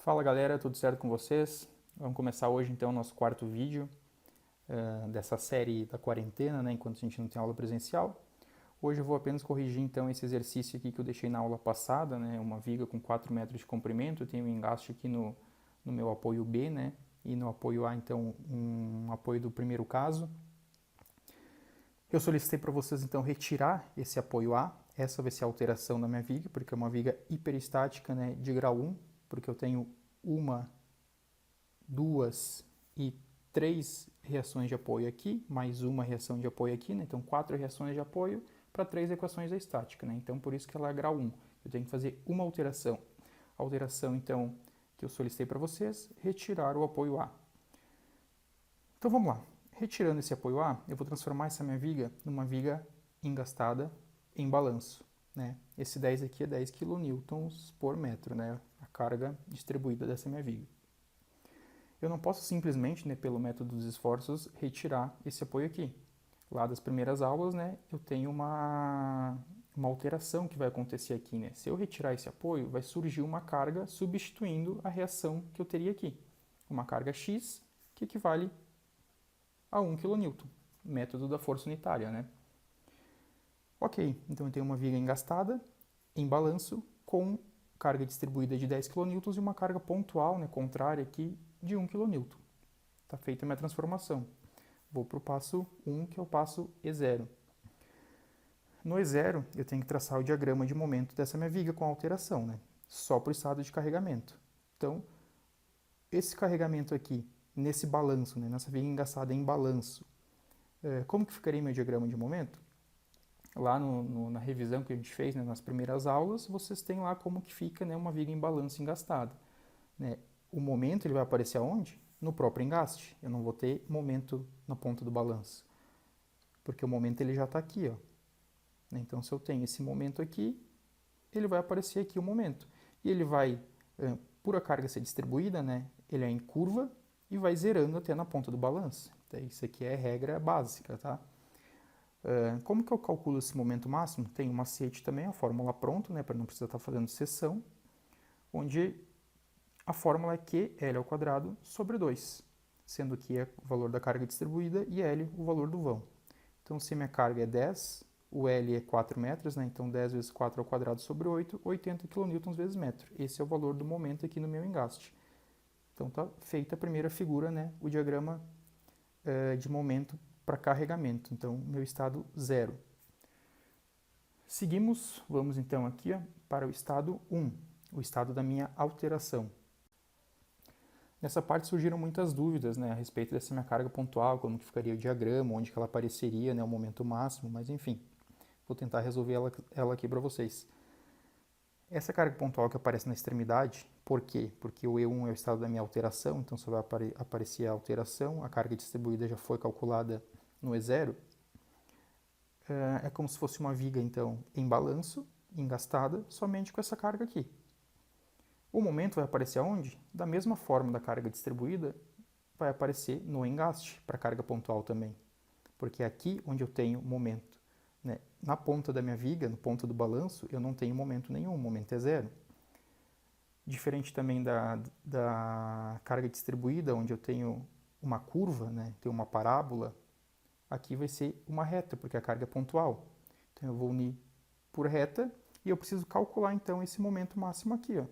Fala galera, tudo certo com vocês? Vamos começar hoje então o nosso quarto vídeo dessa série da quarentena, né, enquanto a gente não tem aula presencial. Hoje eu vou apenas corrigir então esse exercício aqui que eu deixei na aula passada, né, uma viga com 4 metros de comprimento, eu tenho um engaste aqui no meu apoio B, né, e no apoio A então um apoio do primeiro caso. Eu solicitei para vocês então retirar esse apoio A, essa vai ser a alteração da minha viga, porque é uma viga hiperestática, né, de grau 1, porque eu tenho uma, duas e três reações de apoio aqui, mais uma reação de apoio aqui, né? Então 4 reações de apoio para 3 equações da estática, né? Então por isso que ela é grau 1. Eu tenho que fazer uma alteração. A alteração então que eu solicitei para vocês, retirar o apoio A. Então vamos lá. Retirando esse apoio A, eu vou transformar essa minha viga numa viga engastada em balanço, né? Esse 10 aqui é 10 kN por metro, né? A carga distribuída dessa minha viga. Eu não posso simplesmente, né, pelo método dos esforços, retirar esse apoio aqui. Lá das primeiras aulas, né, eu tenho uma alteração que vai acontecer aqui, né? Se eu retirar esse apoio, vai surgir uma carga substituindo a reação que eu teria aqui. Uma carga X que equivale a 1 kN, método da força unitária, né? Ok, então eu tenho uma viga engastada, em balanço, com carga distribuída de 10 kN e uma carga pontual, né, contrária aqui, de 1 kN. Está feita a minha transformação. Vou para o passo 1, que é o passo E0. No E0, eu tenho que traçar o diagrama de momento dessa minha viga com alteração, né? Só para o estado de carregamento. Então, esse carregamento aqui, nesse balanço, né, nessa viga engastada em balanço, como que ficaria meu diagrama de momento? Lá na revisão que a gente fez, né, nas primeiras aulas, vocês têm lá como que fica, né, uma viga em balanço engastada, né? O momento ele vai aparecer aonde? No próprio engaste. Eu não vou ter momento na ponta do balanço, porque o momento ele já está aqui, ó. Então, se eu tenho esse momento aqui, ele vai aparecer aqui o momento. E ele vai, por a carga ser distribuída, né, ele é em curva e vai zerando até na ponta do balanço. Então, isso aqui é regra básica, tá? Como que eu calculo esse momento máximo? Tem um macete também, a fórmula pronta, né, para não precisar estar fazendo seção, onde a fórmula é QL ao quadrado sobre 2, sendo que é o valor da carga distribuída e L o valor do vão. Então, se minha carga é 10, o L é 4 metros, né? Então 10 vezes 4 ao quadrado sobre 8, 80 kN vezes metro. Esse é o valor do momento aqui no meu engaste. Então está feita a primeira figura, né? O diagrama de momento para carregamento. Então, meu estado 0. Seguimos, vamos então aqui ó, para o estado 1, o estado da minha alteração. Nessa parte surgiram muitas dúvidas, né, a respeito dessa minha carga pontual, como que ficaria o diagrama, onde que ela apareceria, né, o momento máximo, mas enfim, vou tentar resolver ela aqui para vocês. Essa carga pontual que aparece na extremidade, por quê? Porque o E1 é o estado da minha alteração, então só vai aparecer a alteração, a carga distribuída já foi calculada no E0. É como se fosse uma viga, então, em balanço, engastada, somente com essa carga aqui. O momento vai aparecer aonde? Da mesma forma da carga distribuída, vai aparecer no engaste, para carga pontual também. Porque é aqui onde eu tenho momento. Né? Na ponta da minha viga, no ponto do balanço, eu não tenho momento nenhum, o momento é zero. Diferente também da carga distribuída, onde eu tenho uma curva, né? Tenho uma parábola, aqui vai ser uma reta, porque a carga é pontual. Então eu vou unir por reta e eu preciso calcular então esse momento máximo aqui, ó.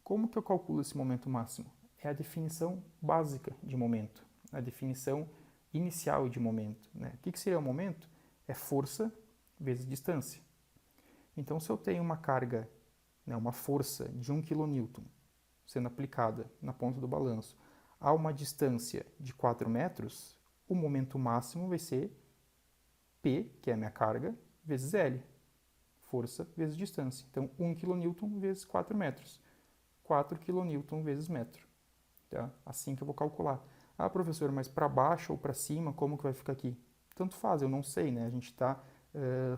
Como que eu calculo esse momento máximo? É a definição básica de momento, a definição inicial de momento, né? O que seria o momento? É força vezes distância. Então, se eu tenho uma carga, né, uma força de 1 kN sendo aplicada na ponta do balanço a uma distância de 4 metros, o momento máximo vai ser P, que é a minha carga, vezes L, força vezes distância. Então, 1 kN vezes 4 metros. 4 kN vezes metro. Tá? Assim que eu vou calcular. Ah, professor, mas para baixo ou para cima, como que vai ficar aqui? Tanto faz, eu não sei, né? A gente está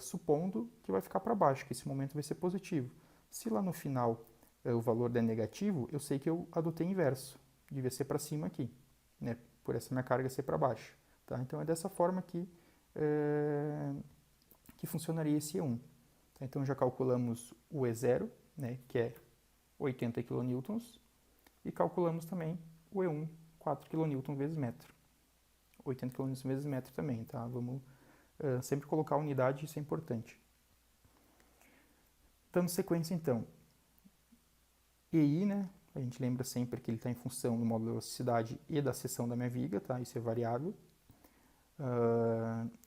supondo que vai ficar para baixo, que esse momento vai ser positivo. Se lá no final o valor der negativo, eu sei que eu adotei inverso. Devia ser para cima aqui, né? Por essa minha carga ser para baixo. Tá? Então é dessa forma que funcionaria esse E1. Então já calculamos o E0, né? Que é 80 kN, E calculamos também o E1, 4 kN vezes metro. 80 kN vezes metro também, tá? Vamos sempre colocar a unidade, isso é importante. Dando sequência, então, EI, né? A gente lembra sempre que ele está em função do módulo de velocidade e da seção da minha viga, tá? Isso é variável.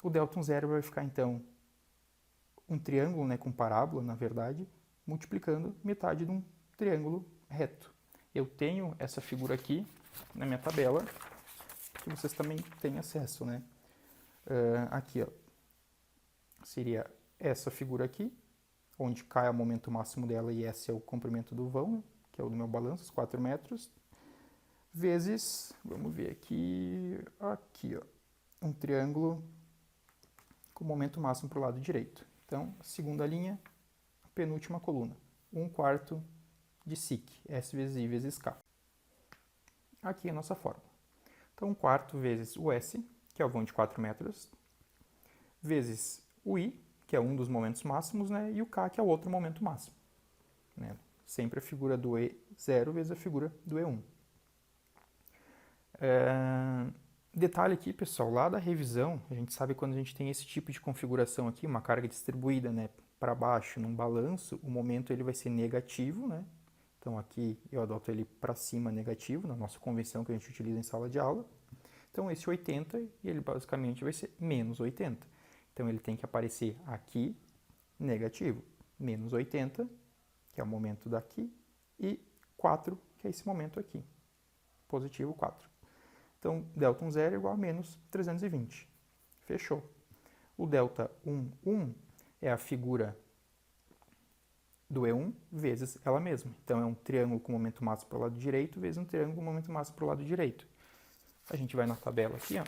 O Delta 0 vai ficar, então, um triângulo, né, com parábola, na verdade, multiplicando metade de um triângulo reto. Eu tenho essa figura aqui na minha tabela, que vocês também têm acesso, né? Aqui, ó, seria essa figura aqui, onde cai o momento máximo dela e esse é o comprimento do vão, né, que é o do meu balanço, os 4 metros, vezes, vamos ver aqui, ó, um triângulo com momento máximo para o lado direito. Então, segunda linha, penúltima coluna, 1/4 de SIC, S vezes I vezes K. Aqui é a nossa fórmula. Então, 1/4 vezes o S, que é o vão de 4 metros, vezes o I, que é um dos momentos máximos, né, e o K, que é o outro momento máximo. Né? Sempre a figura do E0 vezes a figura do E1. Detalhe aqui, pessoal, lá da revisão, a gente sabe quando a gente tem esse tipo de configuração aqui, uma carga distribuída, né, para baixo num balanço, o momento ele vai ser negativo, né? Então aqui eu adoto ele para cima negativo, na nossa convenção que a gente utiliza em sala de aula. Então esse 80, e ele basicamente vai ser menos 80. Então ele tem que aparecer aqui negativo, menos 80, que é o momento daqui, e 4, que é esse momento aqui, positivo 4. Então, delta 0 é igual a menos 320. Fechou. O delta 1 é a figura do E1 vezes ela mesma. Então, é um triângulo com momento máximo para o lado direito vezes um triângulo com momento máximo para o lado direito. A gente vai na tabela aqui, ó.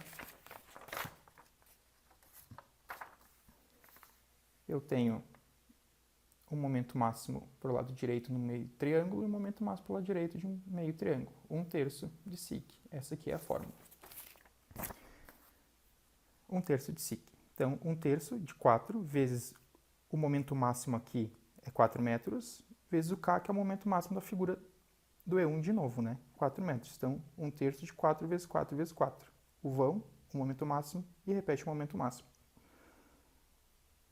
Eu tenho um momento máximo para o lado direito no meio triângulo e um momento máximo para o lado direito de um meio triângulo. 1/3 de SIC. Essa aqui é a fórmula. 1/3 de SIC. Então, 1/3 de 4 vezes o momento máximo aqui é 4 metros, vezes o K, que é o momento máximo da figura do E1 de novo, né? 4 metros. Então, 1/3 de 4 vezes 4 vezes 4. O vão, o momento máximo, e repete o momento máximo.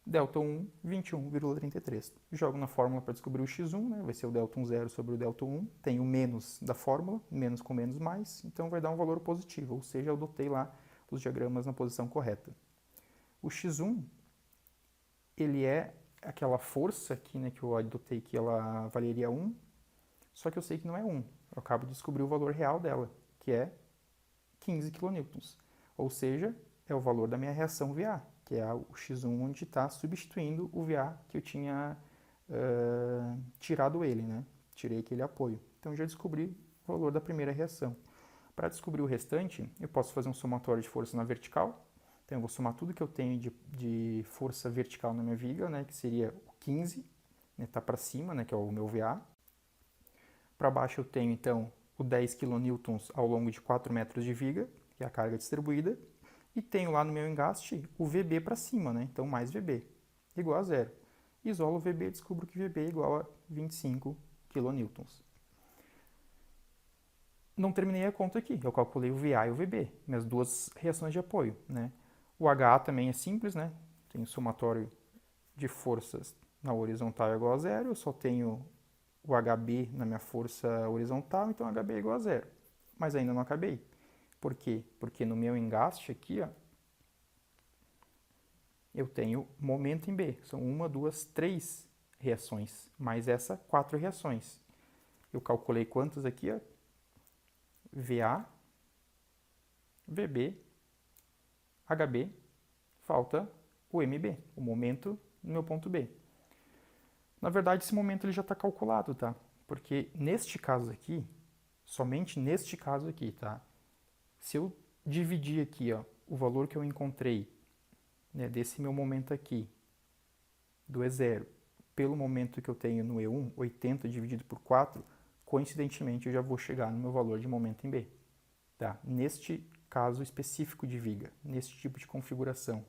Delta 1, 21,33. Jogo na fórmula para descobrir o x1, né? Vai ser o delta 0 sobre o delta 1. Tem o menos da fórmula, menos com menos mais, então vai dar um valor positivo, ou seja, eu adotei lá os diagramas na posição correta. O x1, ele é aquela força aqui, né, que eu adotei que ela valeria 1, só que eu sei que não é 1. Eu acabo de descobrir o valor real dela, que é 15 kN. Ou seja, é o valor da minha reação VA, que é o x1 onde está substituindo o VA que eu tinha tirado ele, né? Tirei aquele apoio. Então, já descobri o valor da primeira reação. Para descobrir o restante, eu posso fazer um somatório de força na vertical. Então, eu vou somar tudo que eu tenho de força vertical na minha viga, né? Que seria o 15, né? Tá para cima, né? Que é o meu VA. Para baixo eu tenho, então, o 10 kN ao longo de 4 metros de viga, que é a carga distribuída. E tenho lá no meu engaste o VB para cima, né? Então, mais VB, igual a 0. Isolo o VB e descubro que VB é igual a 25 kN. Não terminei a conta aqui, eu calculei o VA e o VB, minhas duas reações de apoio, né? O HA também é simples, né? Tenho somatório de forças na horizontal é igual a 0, eu só tenho o HB na minha força horizontal, então HB é igual a 0. Mas ainda não acabei. Por quê? Porque no meu engaste aqui, ó, eu tenho momento em B. São 1, 2, 3 reações, mais essa 4 reações. Eu calculei quantas aqui, ó? VA, VB, HB, falta o MB, o momento no meu ponto B. Na verdade, esse momento ele já está calculado, tá? Porque neste caso aqui, somente neste caso aqui, tá? Se eu dividir aqui, ó, o valor que eu encontrei, né, desse meu momento aqui, do E0, pelo momento que eu tenho no E1, 80 dividido por 4, coincidentemente eu já vou chegar no meu valor de momento em B. Tá? Neste caso específico de viga, neste tipo de configuração.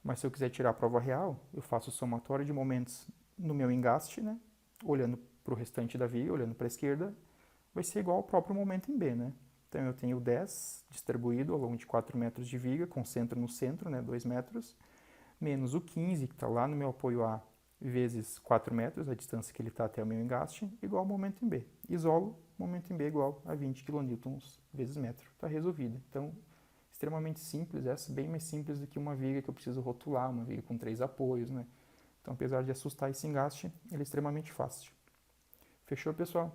Mas se eu quiser tirar a prova real, eu faço o somatório de momentos no meu engaste, né, olhando para o restante da viga, olhando para a esquerda, vai ser igual ao próprio momento em B, né? Então eu tenho 10 distribuído ao longo de 4 metros de viga, com centro no centro, né, 2 metros, menos o 15, que está lá no meu apoio A, vezes 4 metros, a distância que ele está até o meu engaste, igual ao momento em B. Isolo, momento em B igual a 20 kN vezes metro. Está resolvido. Então, extremamente simples, essa bem mais simples do que uma viga que eu preciso rotular, uma viga com 3 apoios, né? Então, apesar de assustar esse engaste, ele é extremamente fácil. Fechou, pessoal?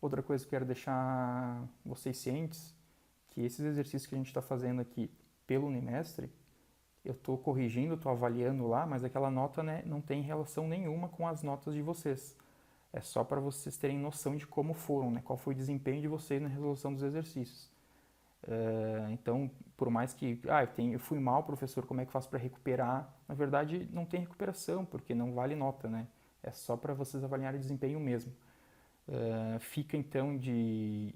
Outra coisa que eu quero deixar vocês cientes, que esses exercícios que a gente está fazendo aqui pelo Unimestre, eu estou corrigindo, estou avaliando lá, mas aquela nota, né, não tem relação nenhuma com as notas de vocês. É só para vocês terem noção de como foram, né, qual foi o desempenho de vocês na resolução dos exercícios. Então, por mais que, eu fui mal, professor, como é que eu faço para recuperar? Na verdade, não tem recuperação, porque não vale nota, né? É só para vocês avaliarem o desempenho mesmo. Fica então de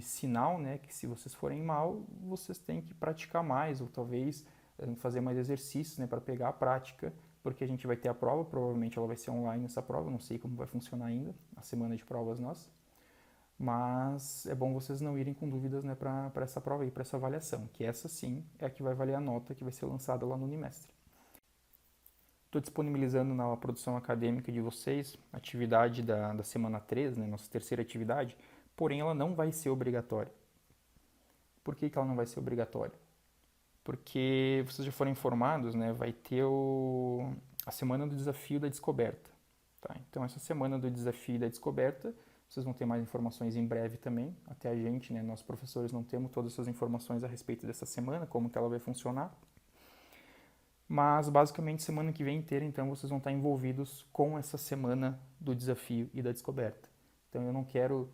sinal, né, que se vocês forem mal, vocês têm que praticar mais, ou talvez fazer mais exercícios, né, para pegar a prática, porque a gente vai ter a prova, provavelmente ela vai ser online essa prova, não sei como vai funcionar ainda, a semana de provas nossa, mas é bom vocês não irem com dúvidas, né, para essa prova aí, para essa avaliação, que essa sim é a que vai valer a nota que vai ser lançada lá no Unimestre. Estou disponibilizando na produção acadêmica de vocês a atividade da semana 3, né, nossa terceira atividade, porém ela não vai ser obrigatória. Por que ela não vai ser obrigatória? Porque vocês já foram informados, né, vai ter a semana do desafio da descoberta. Tá? Então essa semana do desafio da descoberta, vocês vão ter mais informações em breve também, até a gente, né, nós professores não temos todas essas informações a respeito dessa semana, como que ela vai funcionar. Mas basicamente semana que vem inteira, então, vocês vão estar envolvidos com essa semana do desafio e da descoberta. Então eu não quero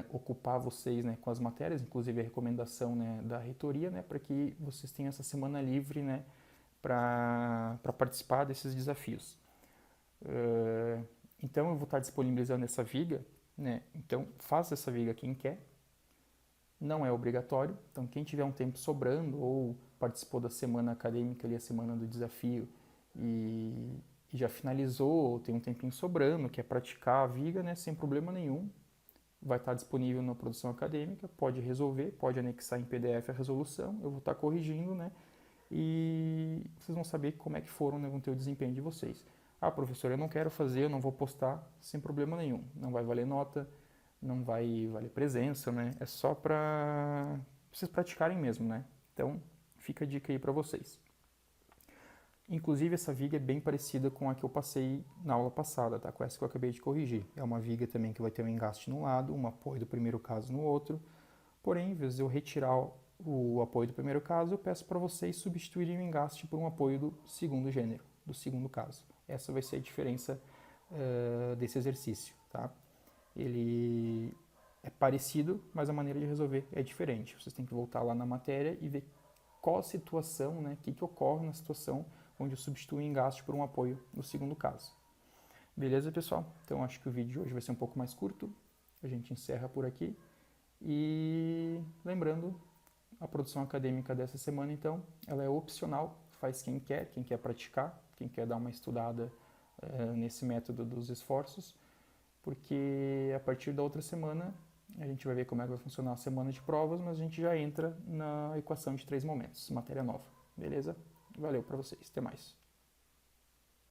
ocupar vocês, né, com as matérias, inclusive a recomendação, né, da reitoria, né, para que vocês tenham essa semana livre, né, para participar desses desafios. Então eu vou estar disponibilizando essa viga, né, então faça essa viga quem quer. Não é obrigatório, então quem tiver um tempo sobrando ou participou da semana acadêmica ali, a semana do desafio e já finalizou ou tem um tempinho sobrando, quer praticar a viga, né, sem problema nenhum, vai estar disponível na produção acadêmica, pode resolver, pode anexar em PDF a resolução, eu vou estar corrigindo, né, e vocês vão saber como é que foram, né, vão ter o desempenho de vocês. Ah, professor, eu não quero fazer, eu não vou postar, sem problema nenhum, não vai valer nota, não vai valer presença, né? É só para vocês praticarem mesmo, né? Então, fica a dica aí para vocês. Inclusive, essa viga é bem parecida com a que eu passei na aula passada, tá? Com essa que eu acabei de corrigir. É uma viga também que vai ter um engaste num lado, um apoio do primeiro caso no outro. Porém, em vez de eu retirar o apoio do primeiro caso, eu peço para vocês substituírem o engaste por um apoio do segundo gênero, do segundo caso. Essa vai ser a diferença desse exercício, tá? Ele é parecido, mas a maneira de resolver é diferente. Vocês têm que voltar lá na matéria e ver qual a situação, né, o que ocorre na situação onde eu substituo o engaste por um apoio no segundo caso. Beleza, pessoal? Então acho que o vídeo de hoje vai ser um pouco mais curto. A gente encerra por aqui. E lembrando, a produção acadêmica dessa semana, então, ela é opcional, faz quem quer praticar, quem quer dar uma estudada nesse método dos esforços, porque a partir da outra semana a gente vai ver como é que vai funcionar a semana de provas, mas a gente já entra na equação de 3 momentos, matéria nova, beleza? Valeu para vocês, até mais.